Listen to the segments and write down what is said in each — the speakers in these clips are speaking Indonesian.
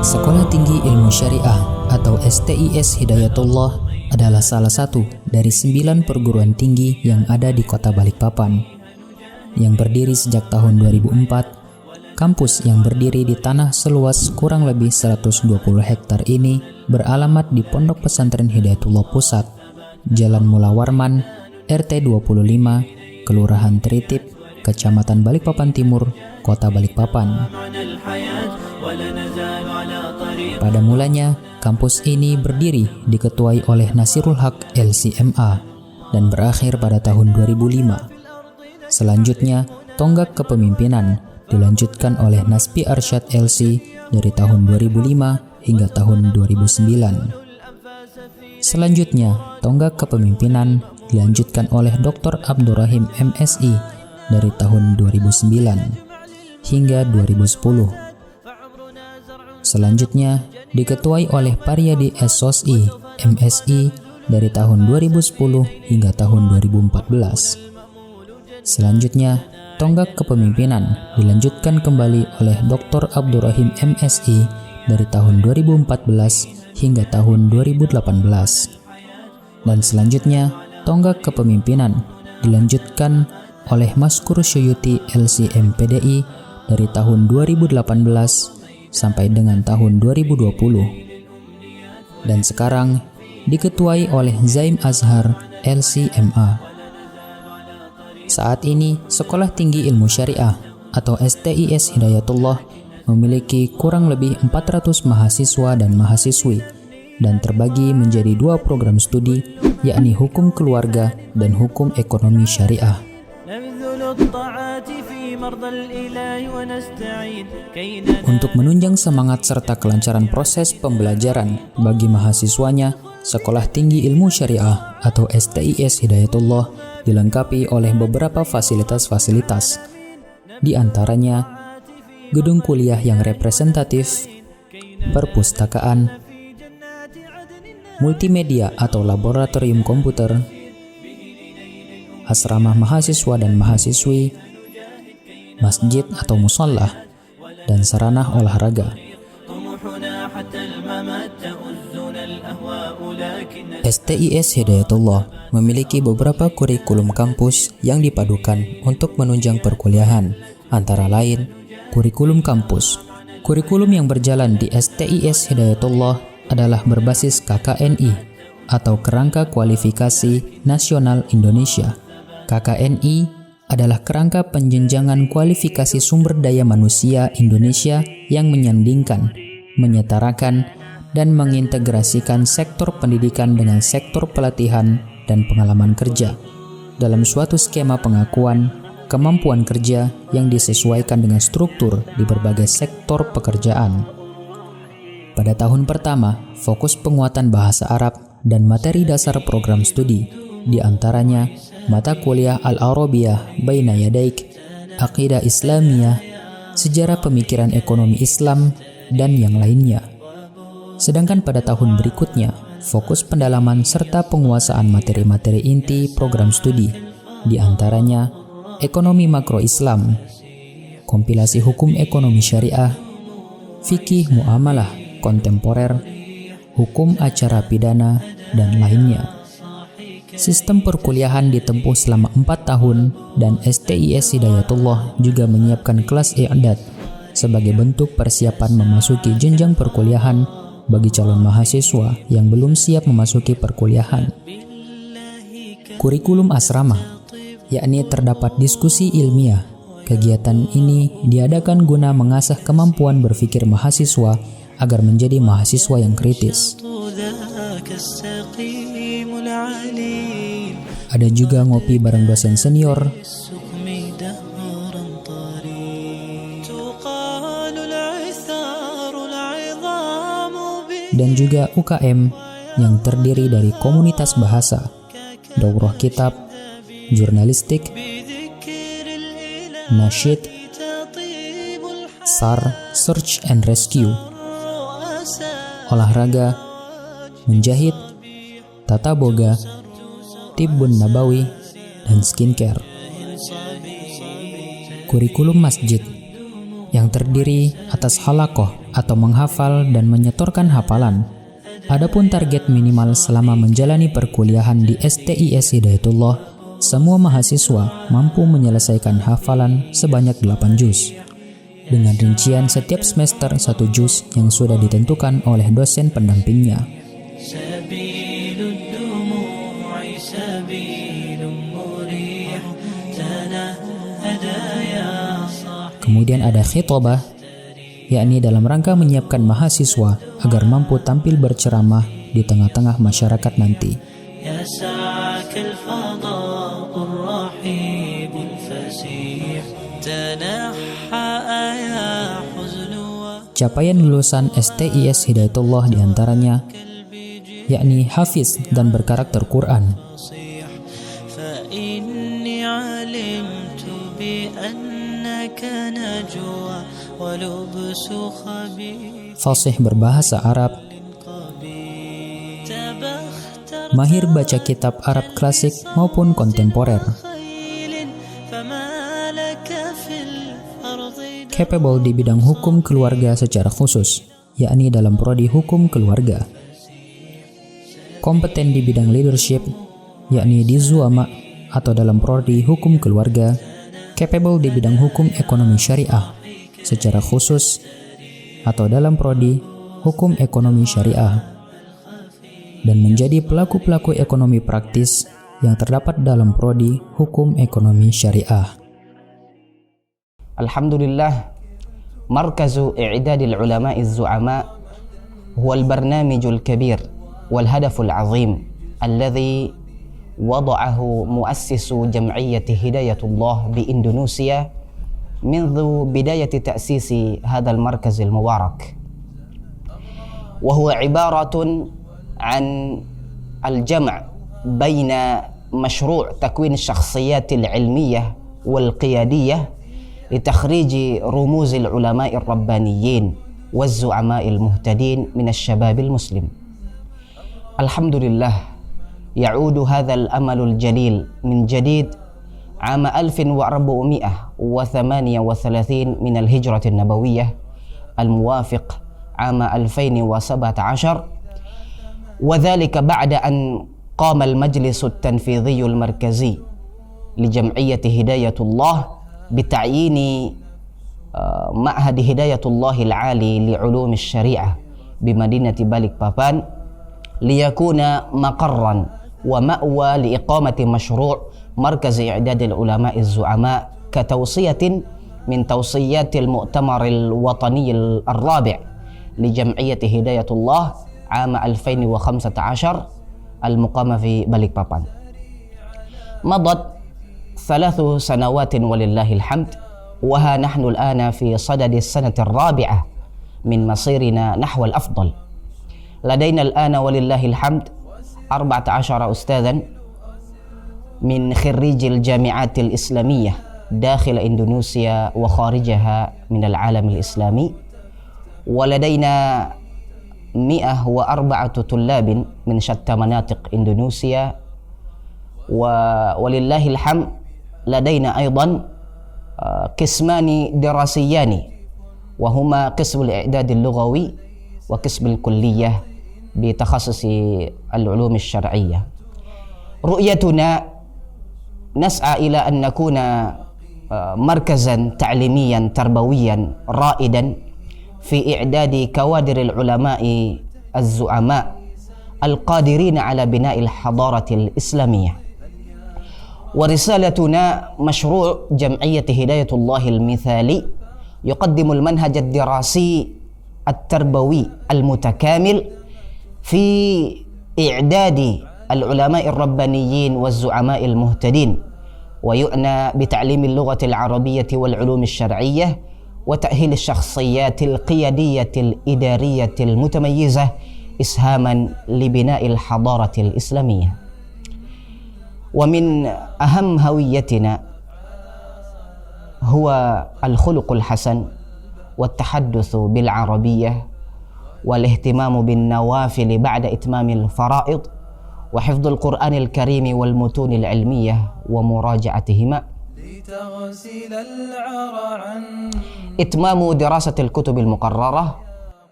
Sekolah Tinggi Ilmu Syariah atau STIS Hidayatullah adalah salah satu dari 9 perguruan tinggi yang ada di Kota Balikpapan. Yang berdiri sejak tahun 2004, kampus yang berdiri di tanah seluas kurang lebih 120 hektar ini beralamat di Pondok Pesantren Hidayatullah Pusat, Jalan Mula Warman, RT 25, Kelurahan Tritip, Kecamatan Balikpapan Timur, Kota Balikpapan. Pada mulanya, kampus ini berdiri diketuai oleh Nasirul Haq LCMA dan berakhir pada tahun 2005. Selanjutnya, tonggak kepemimpinan dilanjutkan oleh Naspi Arsyad LC dari tahun 2005 hingga tahun 2009. Selanjutnya, tonggak kepemimpinan dilanjutkan oleh Dr. Abdurrahim MSI dari tahun 2009 hingga 2010. Selanjutnya, diketuai oleh Paryadi SOSI MSI dari tahun 2010 hingga tahun 2014. Selanjutnya, tonggak kepemimpinan dilanjutkan kembali oleh Dr. Abdurrahim MSI dari tahun 2014 hingga tahun 2018. Dan selanjutnya, tonggak kepemimpinan dilanjutkan oleh Maskur Syuyuti LCMPDI dari tahun 2018 sampai dengan tahun 2020. Dan sekarang diketuai oleh Zaim Azhar LCMA. Saat ini, Sekolah Tinggi Ilmu Syariah atau STIS Hidayatullah memiliki kurang lebih 400 mahasiswa dan mahasiswi dan terbagi menjadi 2 program studi, yakni Hukum Keluarga dan Hukum Ekonomi Syariah. Untuk menunjang semangat serta kelancaran proses pembelajaran bagi mahasiswanya, Sekolah Tinggi Ilmu Syariah atau STIS Hidayatullah dilengkapi oleh beberapa fasilitas-fasilitas. Di antaranya, gedung kuliah yang representatif, perpustakaan, multimedia atau laboratorium komputer, asrama mahasiswa dan mahasiswi, masjid atau musholla, dan sarana olahraga. STIS Hidayatullah memiliki beberapa kurikulum kampus yang dipadukan untuk menunjang perkuliahan, antara lain kurikulum kampus. Kurikulum yang berjalan di STIS Hidayatullah adalah berbasis KKNI atau Kerangka Kualifikasi Nasional Indonesia. KKNI adalah kerangka penjenjangan kualifikasi sumber daya manusia Indonesia yang menyandingkan, menyetarakan, dan mengintegrasikan sektor pendidikan dengan sektor pelatihan dan pengalaman kerja dalam suatu skema pengakuan kemampuan kerja yang disesuaikan dengan struktur di berbagai sektor pekerjaan. Pada tahun pertama, fokus penguatan bahasa Arab dan materi dasar program studi, di antaranya mata kuliah Al-Arabiyah Baina Yadaik, Aqidah Islamiyah, Sejarah Pemikiran Ekonomi Islam, dan yang lainnya. Sedangkan pada tahun berikutnya, fokus pendalaman serta penguasaan materi-materi inti program studi, di antaranya Ekonomi Makro Islam, Kompilasi Hukum Ekonomi Syariah, Fikih Muamalah Kontemporer, Hukum Acara Pidana, dan lainnya. Sistem perkuliahan ditempuh selama 4 tahun dan STIS Hidayatullah juga menyiapkan kelas i'dad sebagai bentuk persiapan memasuki jenjang perkuliahan bagi calon mahasiswa yang belum siap memasuki perkuliahan. Kurikulum asrama, yakni terdapat diskusi ilmiah. Kegiatan ini diadakan guna mengasah kemampuan berpikir mahasiswa agar menjadi mahasiswa yang kritis. Ada juga ngopi bareng dosen senior, dan juga UKM yang terdiri dari komunitas bahasa, daurah kitab, jurnalistik, nasyid, SAR, Search and Rescue, olahraga, menjahit, tata boga, tibbun nabawi, dan skincare. Kurikulum masjid, yang terdiri atas halakoh atau menghafal dan menyetorkan hafalan. Adapun target minimal selama menjalani perkuliahan di STIS Hidayatullah, semua mahasiswa mampu menyelesaikan hafalan sebanyak 8 juz, dengan rincian setiap semester 1 juz yang sudah ditentukan oleh dosen pendampingnya. Kemudian ada khitobah, yakni dalam rangka menyiapkan mahasiswa agar mampu tampil berceramah di tengah-tengah masyarakat nanti. Capaian lulusan STIS Hidayatullah diantaranya yakni hafiz dan berkarakter Quran, fasih berbahasa Arab, mahir baca kitab Arab klasik maupun kontemporer, capable di bidang hukum keluarga secara khusus, yakni dalam prodi hukum keluarga, kompeten di bidang leadership, yakni di Zuama atau dalam prodi hukum keluarga, capable di bidang hukum ekonomi syariah secara khusus atau dalam prodi hukum ekonomi syariah, dan menjadi pelaku-pelaku ekonomi praktis yang terdapat dalam prodi hukum ekonomi syariah. Alhamdulillah, Markazu I'dadil Ulama'iz Zu'ama huwa al-barnamijul kabir wal hadaful azim alladhi wada'ahu muassisu jam'iyyati Hidayatullah di Indonesia منذ بداية تأسيس هذا المركز المبارك، وهو عبارة عن الجمع بين مشروع تكوين الشخصيات العلمية والقيادية لتخريج رموز العلماء الربانيين والزعماء المهتدين من الشباب المسلم. الحمد لله، يعود هذا الأمل الجليل من جديد عام 1438 من الهجرة النبوية الموافق عام 2017، وذلك بعد أن قام المجلس التنفيذي المركزي لجمعية هداية الله بتعيين معهد هداية الله العالي لعلوم الشريعة بمدينة Balikpapan ليكون مقرا ومأوى لإقامة مشروع مركز إعداد العلماء الزعماء كتوصية من توصيات المؤتمر الوطني الرابع لجمعية هداية الله عام 2015 المقام في Balikpapan. مضت 3 سنوات ولله الحمد، وها نحن الآن في صدد السنة الرابعة من مصيرنا نحو الأفضل. لدينا الآن ولله الحمد 14 أستاذا من خريج الجامعات الإسلامية داخل إندونيسيا وخارجها من العالم الإسلامي، ولدينا 104 طلاب من شتى مناطق إندونيسيا، ولله الحمد لدينا أيضا قسمان دراسيان، وهما قسم الإعداد اللغوي وقسم الكلية بتخصص العلوم الشرعية. رؤيتنا نسعى إلى أن نكون مركزا تعليميا تربويا رائدا في إعداد كوادر العلماء الزعماء القادرين على بناء الحضارة الإسلامية. ورسالتنا مشروع جمعية هداية الله المثالي يقدم المنهج الدراسي التربوي المتكامل في إعداد العلماء الربانيين والزعماء المهتدين، ويعنى بتعليم اللغة العربية والعلوم الشرعية وتأهيل الشخصيات القيادية الإدارية المتميزة إسهاما لبناء الحضارة الإسلامية. ومن أهم هويتنا هو الخلق الحسن والتحدث بالعربية والاهتمام بالنوافل بعد إتمام الفرائض وحفظ القرآن الكريم والمتون العلمية ومراجعتهما. لتغسل العرى عن إتمام دراسة الكتب المقررة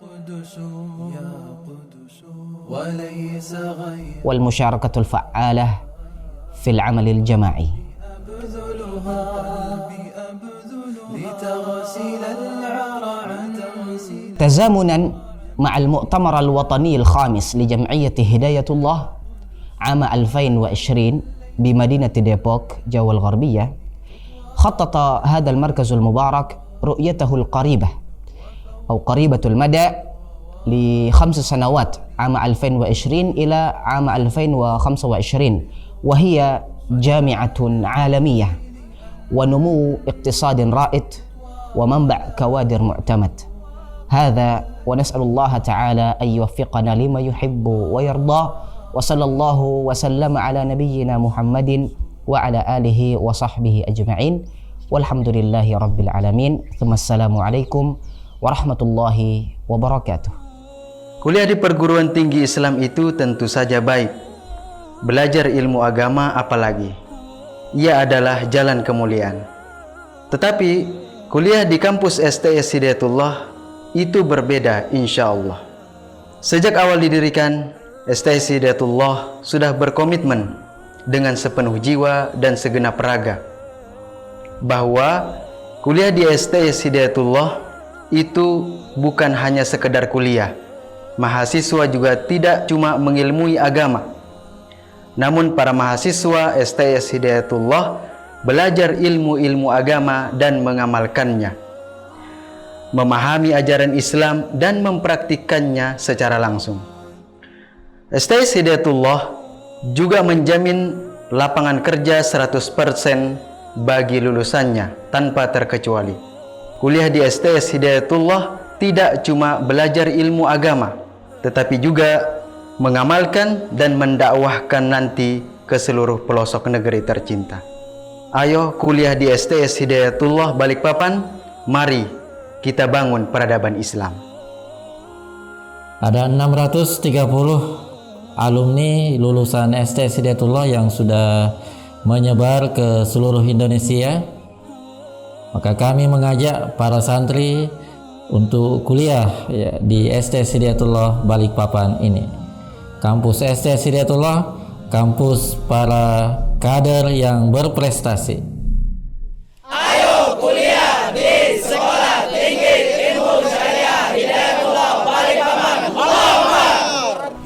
قدس يا قدس وليس غير والمشاركة الفعالة في العمل الجماعي. أبذلها بأبذل لتغسل العرى عن تزامنا مع المؤتمر الوطني الخامس لجمعية هداية الله عام 2020 بمدينة ديبوك جوا الغربية، خطط هذا المركز المبارك رؤيته القريبة أو قريبة المدى ل5 سنوات عام 2020 إلى عام 2025، وهي جامعة عالمية ونمو اقتصاد رائد ومنبع كوادر معتمد. هذا ونسأل الله تعالى أن يوفقنا لما يحب ويرضى، وصلى الله وسلم على نبينا محمد وعلى آله وصحبه أجمعين، والحمد لله رب العالمين، ثم السلام عليكم ورحمة الله وبركاته. Kuliah di perguruan tinggi Islam itu tentu saja baik. Belajar ilmu agama apalagi. Ia adalah jalan kemuliaan. Tetapi kuliah di kampus STS Hidayatullah itu berbeda insya Allah. Sejak awal didirikan, STS Hidayatullah sudah berkomitmen dengan sepenuh jiwa dan segenap raga bahwa kuliah di STS Hidayatullah itu bukan hanya sekedar kuliah. Mahasiswa juga tidak cuma mengilmui agama, namun para mahasiswa STS Hidayatullah belajar ilmu-ilmu agama dan mengamalkannya, memahami ajaran Islam dan mempraktikkannya secara langsung. STS Hidayatullah juga menjamin lapangan kerja 100% bagi lulusannya tanpa terkecuali. Kuliah di STS Hidayatullah tidak cuma belajar ilmu agama, tetapi juga mengamalkan dan mendakwahkan nanti ke seluruh pelosok negeri tercinta. Ayo kuliah di STS Hidayatullah Balikpapan, mari kita bangun peradaban Islam. Ada 630 alumni lulusan STS Hidayatullah yang sudah menyebar ke seluruh Indonesia. Maka kami mengajak para santri untuk kuliah ya, di STS Hidayatullah Balikpapan ini. Kampus STS Hidayatullah, kampus para kader yang berprestasi. Ayo kuliah di Sekolah Tinggi Ilmu Syariah Hidayatullah Balikpapan. Allahumma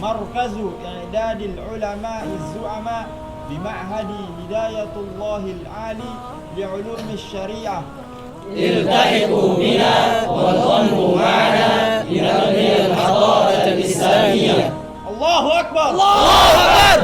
Markazu I'dadil Ulama Izzu'ama Bima'hadi Hidayatullahil Ali Li'ulumi Syariah التحقوا بنا وانضموا معنا لنبني الحضارة الإسلامية. الله أكبر. الله أكبر.